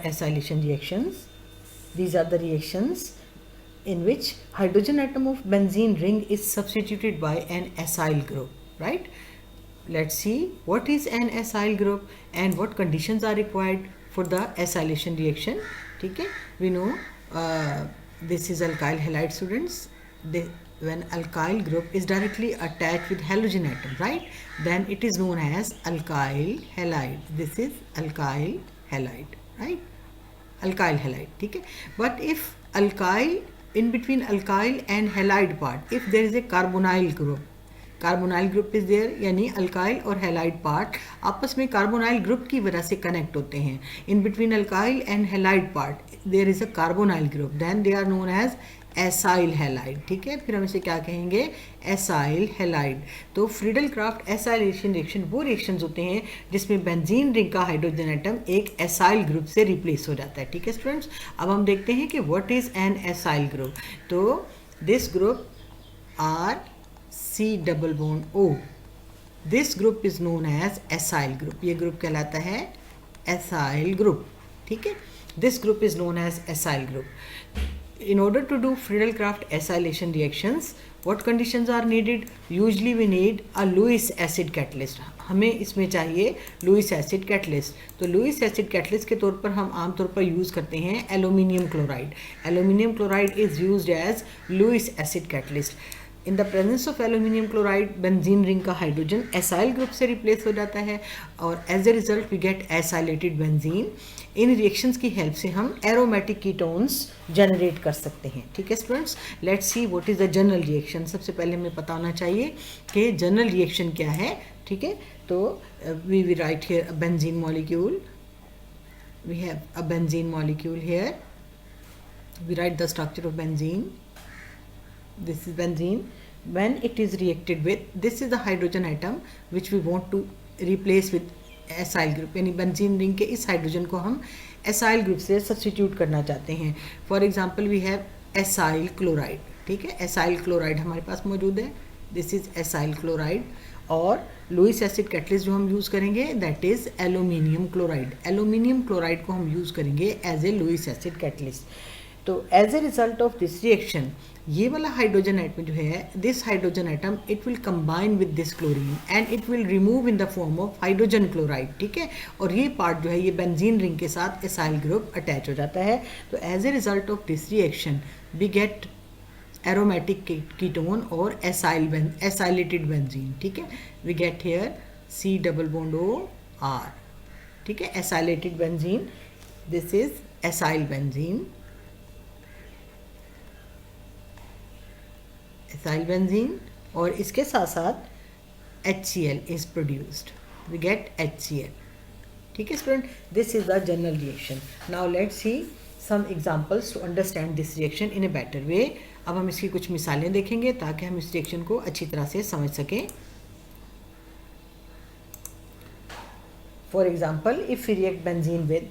acylation reactions. These are the reactions in which hydrogen atom of benzene ring is substituted by an acyl group, right? Let's see what is an acyl group and what conditions are required for the acylation reaction. ठीक है, we know this is alkyl halide students. When alkyl group is directly attached with halogen atom, right, then it is known as alkyl halide. This is alkyl halide, right? Alkyl halide, ठीक है. But if alkyl, in between alkyl and halide part, if there is a carbonyl group is there, यानी alkyl और halide part आपस में carbonyl group की वजह से connect होते हैं. In between alkyl and halide part there is a carbonyl group, then they are known as acyl halide. ठीक है, फिर हम इसे क्या कहेंगे, एसाइल हैलाइड. तो फ्रीडल क्राफ्ट एसाइलेशन रिएक्शन वो रिएक्शंस होते हैं जिसमें बेंजीन रिंग का हाइड्रोजन एटम एक एसाइल ग्रुप से रिप्लेस हो जाता है. ठीक है स्टूडेंट्स, अब हम देखते हैं कि what is an acyl group. तो this group R C double bond O, this group is known as acyl group. ये ग्रुप कहलाता है एसाइल ग्रुप. ठीक है, this group is known as acyl group. In order to do Friedel-Crafts acylation reactions, what conditions are needed? Usually we need a Lewis acid catalyst. हमें इसमें चाहिए Lewis acid catalyst. तो Lewis acid catalyst के तौर पर हम आमतौर पर यूज़ करते हैं aluminium chloride. Aluminium chloride is used as Lewis acid catalyst. In the presence of aluminium chloride benzene ring का हाइड्रोजन एसाइल ग्रुप से रिप्लेस हो जाता है और as a result we get acylated benzene. इन रिएक्शंस की हेल्प से हम एरोमेटिक कीटोन्स जनरेट कर सकते हैं. ठीक है students, let's see what is the general reaction. सबसे पहले हमें पता होना चाहिए कि जनरल रिएक्शन क्या है. ठीक है, तो we will write here a benzene molecule. We have a benzene molecule here. We write the structure of benzene. This is benzene. When it is reacted with, this is the hydrogen atom which we want to replace with acyl group. यानी benzene ring के इस hydrogen को हम acyl group से substitute करना चाहते हैं. For example we have acyl chloride. ठीक है, एसाइल क्लोराइड हमारे पास मौजूद है. This is acyl chloride. और लुइस एसिड कैटलिस्ट जो हम यूज़ करेंगे that is aluminium chloride. Aluminium chloride को हम यूज़ करेंगे as a Lewis acid catalyst. तो as a result of this reaction ये वाला हाइड्रोजन एटम जो है, this hydrogen atom it will combine with this chlorine and it will remove in the form of hydrogen chloride. ठीक है, और ये part जो है ये बेंजीन रिंग के साथ एसाइल ग्रुप अटैच हो जाता है. तो as a result of this reaction we get aromatic ketone और एसाइलेटेड बेंजीन. ठीक है, we get here C double bond O R. ठीक है, acylated benzene. This is acyl benzene. Acyl benzene और इसके साथ साथ HCl is produced. We get HCl. ठीक है student, this is the general reaction. Now let's see some examples to understand this reaction in a better way. अब हम इसकी कुछ मिसालें देखेंगे ताकि हम इस रिएक्शन को अच्छी तरह से समझ सकें. For example if we react benzene with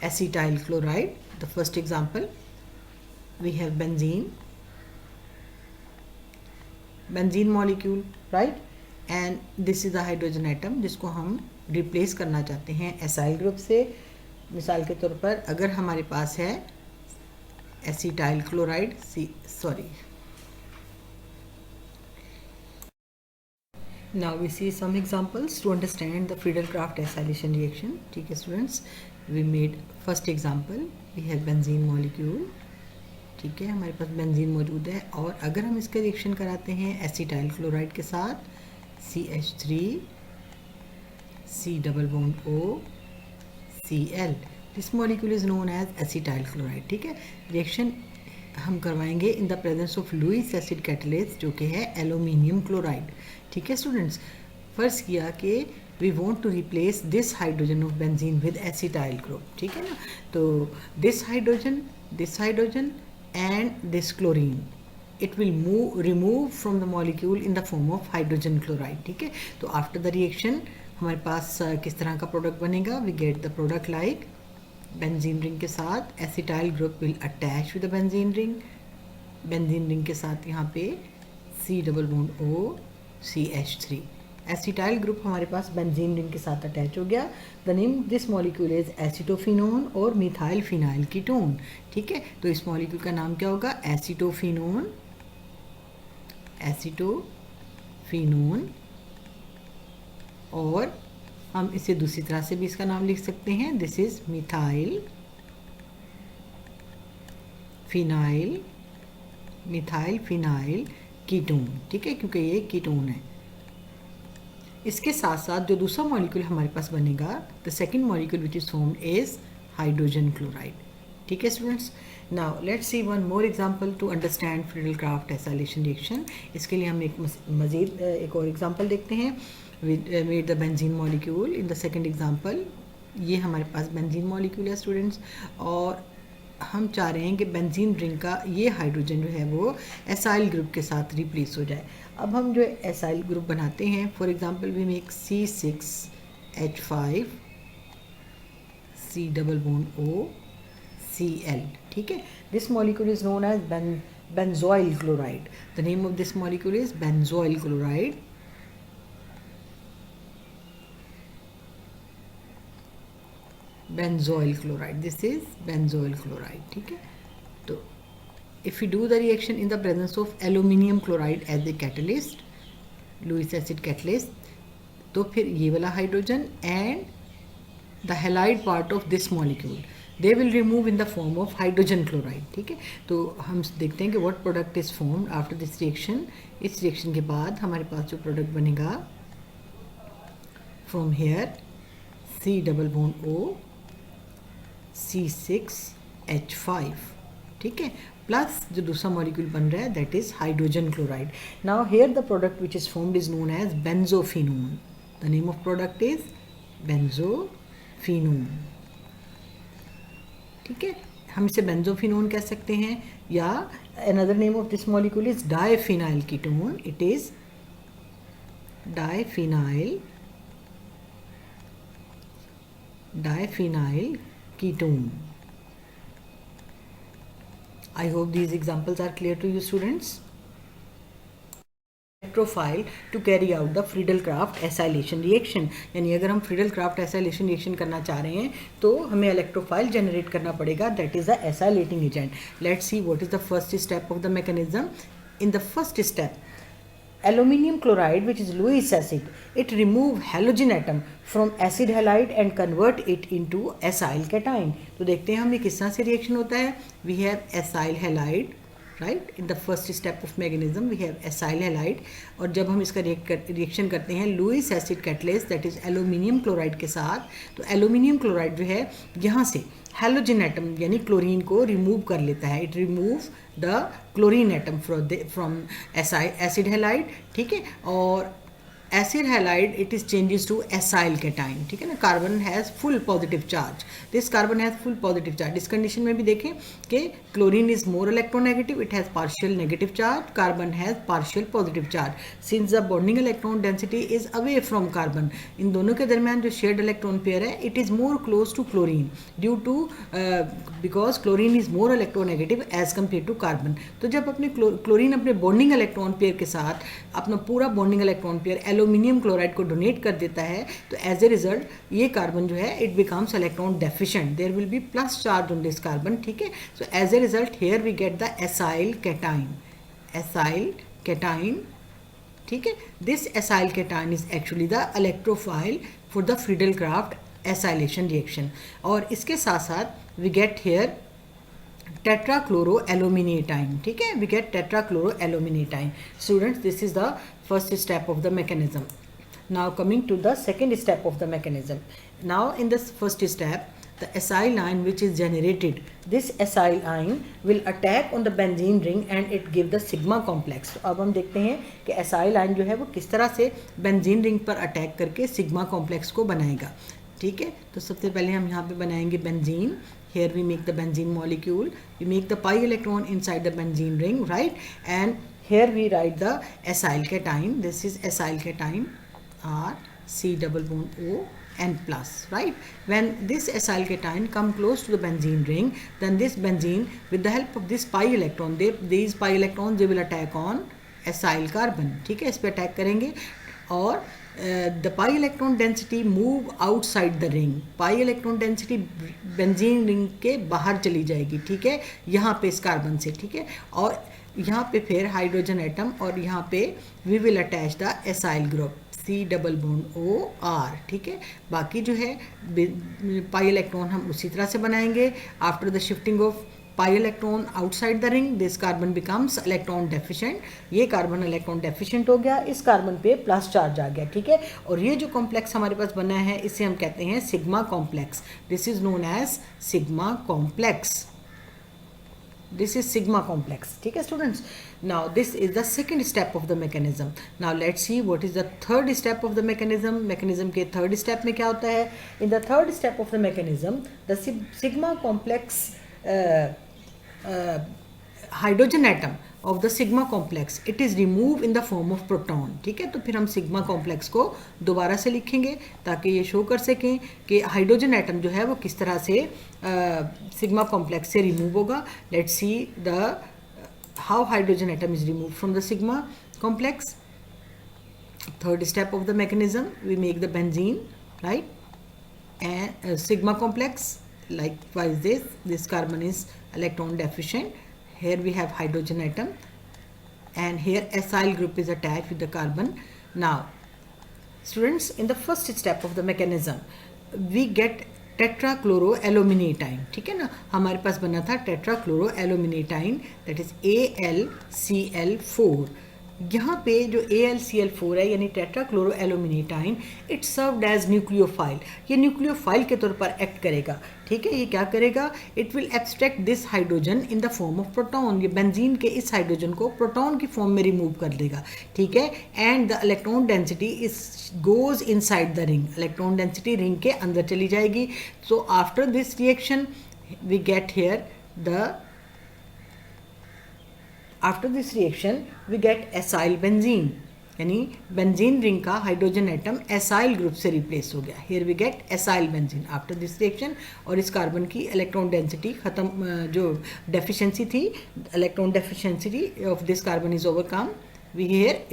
acetyl chloride, the first example we have benzene molecule, right, and this is the hydrogen atom जिसको हम रिप्लेस करना चाहते हैं एसाइल ग्रुप से. मिसाल के तौर पर अगर हमारे पास है acetyl chloride now we see some examples to understand the Friedel Craft acylation reaction. ठीक है students, we made first example. We have benzene molecule. ठीक है, हमारे पास बेंजीन मौजूद है और अगर हम इसका रिएक्शन कराते हैं एसिटाइल क्लोराइड के साथ CH3 C double bond O Cl, this molecule is known as acetyl chloride. ठीक है, रिएक्शन हम करवाएंगे in the presence of Lewis acid catalyst जो कि है एल्यूमिनियम क्लोराइड. ठीक है स्टूडेंट्स, फर्स्ट किया कि we want to replace this hydrogen of benzene with acetyl group. ठीक है ना, तो this hydrogen and this chlorine it will remove from the molecule in the form of hydrogen chloride. ठीक है, तो after the reaction हमारे पास किस तरह का प्रोडक्ट बनेगा. we get the product like benzene ring के साथ acetyl group will attach with the benzene ring के साथ यहाँ पे C double bond O CH3 acetyl group हमारे पास बेंजीन रिंग के साथ अटैच हो गया. The name this molecule is acetophenone और मिथाइल फिनाइल कीटोन. ठीक है, तो इस मॉलिक्यूल का नाम क्या होगा? एसिटोफिनोन. एसिटोफिनोन. और हम इसे दूसरी तरह से भी इसका नाम लिख सकते हैं. This is methyl phenyl ketone. ठीक है, क्योंकि ये कीटोन है. इसके साथ साथ जो दूसरा मॉलिक्यूल हमारे पास बनेगा, the second molecule which is formed is hydrogen chloride. ठीक है students, now let's see one more example to understand Friedel Craft acylation reaction. इसके लिए हम एक मज़ीद एक और एग्जांपल देखते हैं. with the benzene molecule in the second example. ये हमारे पास बेंजीन मॉलिक्यूल है स्टूडेंट्स, और हम चाह रहे हैं कि बेंजीन रिंग का ये हाइड्रोजन जो है वो एसाइल ग्रुप के साथ रिप्लेस हो जाए. अब हम जो एसाइल ग्रुप बनाते हैं, for example we make C6H5 C double bond O Cl. ठीक है, this molecule is known as benzoyl chloride. The name of this molecule is benzoyl chloride. Benzoyl chloride. This is benzoyl chloride. ठीक है, तो if we do the reaction in the presence of aluminium chloride as the catalyst, Lewis acid catalyst, तो फिर ये वाला hydrogen and the halide part of this molecule they will remove in the form of hydrogen chloride. ठीक है, तो हम देखते हैं कि what product is formed after this reaction. इस रिएक्शन के बाद हमारे पास जो प्रोडक्ट बनेगा, from here C double bond O C6H5. ठीक है, प्लस जो दूसरा मॉलिक्यूल बन रहा है that is hydrogen chloride. Now here the product which is formed is known as benzophenone. The name of product is benzophenone. ठीक है, हम इसे बेंजोफिनोन कह सकते हैं, या another name of this molecule is diphenyl ketone. It is diphenyl ketone. I hope these examples are clear to you students. Electrophile to carry out the Friedel-Crafts acylation reaction. यानी अगर हम Friedel-Crafts acylation reaction करना चाह रहे हैं तो हमें electrophile generate करना पड़ेगा, that is the acylating agent. Let's see what is the first step of the mechanism. In the first step, aluminium chloride, which is Lewis acid, it remove halogen atom from acid halide and convert it into acyl cation. तो देखते हैं हम ये किस तरह से reaction होता है. We have acyl halide, right? In the first step of mechanism we have acyl halide, और जब हम इसका रिएक्शन करते हैं Lewis acid catalyst that is aluminium chloride के साथ, तो एल्यूमिनियम क्लोराइड जो है यहाँ से हैलोजन एटम यानी क्लोरीन को रिमूव कर लेता है. It remove the chlorine atom from acid halide. ठीक है, और acid halide it is changes to acyl cation. ठीक है ना, carbon has full positive charge. This carbon has full positive charge. इस कंडीशन में भी देखें कि chlorine is more electronegative, it has partial negative charge, carbon has partial positive charge. Since the bonding electron density is away from carbon, इन दोनों के दरमियान जो शेयर्ड इलेक्ट्रॉन पेयर है it is more close to chlorine due to because chlorine is more electronegative as compare to carbon. तो जब अपने chlorine अपने बॉन्डिंग इलेक्ट्रॉन पेयर के साथ अपना पूरा bonding electron pair aluminium chloride को डोनेट कर देता है, तो एज ए रिजल्ट ये कार्बन जो है it becomes electron deficient. There will be plus charge on this carbon. ठीक है, so as a result here we get the acyl cation. ठीक है, this acyl cation is actually the electrophile for the Friedel Craft acylation reaction. और इसके साथ साथ we get here tetrachloroaluminatine. ठीक है, we get tetrachloroaluminatine. Students, this is the first step of the mechanism. Now coming to the second step of the mechanism. Now in this first step, the acyl ion which is generated, this acyl ion will attack on the benzene ring and it give the sigma complex. तो अब हम देखते हैं कि acyl ion जो है वो किस तरह से benzene ring पर अटैक करके sigma complex को बनाएगा. ठीक है, तो सबसे पहले हम यहाँ पे बनाएंगे benzene. Here we make the benzene molecule, we make the pi electron inside the benzene ring, right? And here we write the acyl cation. This is acyl cation, R C double bond O and plus, right? When this acyl cation come close to the benzene ring, then this benzene with the help of this pi electron, these pi electrons they will attack on acyl carbon. ठीक है, इस पे attack करेंगे. और the pi electron density move outside the ring, pi electron density benzene ring के बाहर चली जाएगी, ठीक है, यहाँ पे इस कार्बन से, ठीक है, और यहाँ पे फिर हाइड्रोजन एटम और यहाँ पे we will attach the acyl group C double bond OR, ठीक है। बाकी जो है पाई इलेक्ट्रॉन हम उसी तरह से बनाएंगे। After the shifting of pi electron outside the ring this carbon becomes electron deficient, ये कार्बन इलेक्ट्रॉन डेफिशिएंट हो गया, इस कार्बन पे प्लस चार्ज आ गया, ठीक है। और ये जो कॉम्प्लेक्स हमारे पास बना है इसे हम कहते हैं sigma complex, this is known as sigma complex, this is sigma complex, ठीक है students। now this is the second step of the mechanism। now let's see what is the third step of the mechanism के third step में क्या होता है। in the third step of the mechanism the sigma complex hydrogen atom of the sigma complex it is removed in the form of proton, ठीक है। तो फिर हम सिग्मा कॉम्प्लेक्स को दोबारा से लिखेंगे ताकि ये शो कर सकें कि हाइड्रोजन एटम जो है वो किस तरह से सिग्मा कॉम्प्लेक्स से रिमूव होगा। Let's see the how hydrogen atom is remove from the sigma complex. Third step of the mechanism we make the benzene, right, and sigma complex likewise this carbon is electron deficient, here we have hydrogen atom and here acyl group is attached with the carbon। now students in the first step of the mechanism we get टेट्राक्लोरोएल्यूमिनेटाइन, ठीक है ना, हमारे पास बना था टेट्राक्लोरोएल्यूमिनेटाइन that is AlCl4। यहाँ पे जो AlCl4 है यानी टेट्राक्लोरोएल्यूमिनेटाइन इट सर्व्ड एज न्यूक्लियोफाइल, ये न्यूक्लियोफाइल के तौर पर एक्ट करेगा, ठीक है। ये क्या करेगा, it will abstract this hydrogen in the form of proton, ये बेंजीन के इस हाइड्रोजन को प्रोटॉन की फॉर्म में रिमूव कर देगा, ठीक है। And the electron density is goes inside the ring, electron density ring के अंदर चली जाएगी। So after this reaction we get here the after this reaction we get acyl benzene, यानी बेंजीन रिंग का हाइड्रोजन एटम एसाइल ग्रुप से replace हो गया। Here we get acyl benzene after this reaction, और इस कार्बन की electron density खत्म, जो डेफिशिएंसी थी, electron deficiency of this carbon is overcome, we here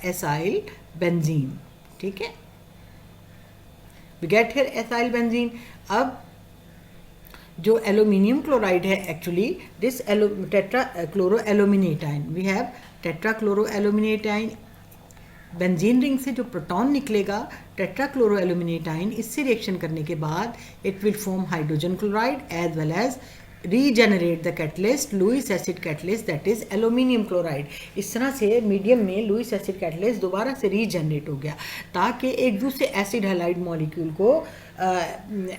acyl benzene, ठीक है, we get here acyl benzene. अब जो एल्यूमिनियम क्लोराइड है actually this tetrachloroaluminate, we have tetrachloroaluminate, benzene ring से जो प्रोटॉन निकलेगा टेट्राक्लोरोएल्यूमिनेटाइन, इससे रिएक्शन करने के बाद it will form hydrogen chloride as well as regenerate the catalyst Lewis acid catalyst that is aluminium chloride. इस तरह से मीडियम में लुईस एसिड कैटलिस्ट दोबारा से रीजनरेट हो गया ताकि एक दूसरे एसिड हैलाइड मॉलिक्यूल को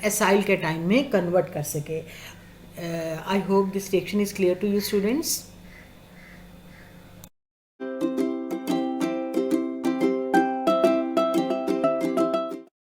एसाइल के टाइम में कन्वर्ट कर सके। I hope this reaction is clear to you students.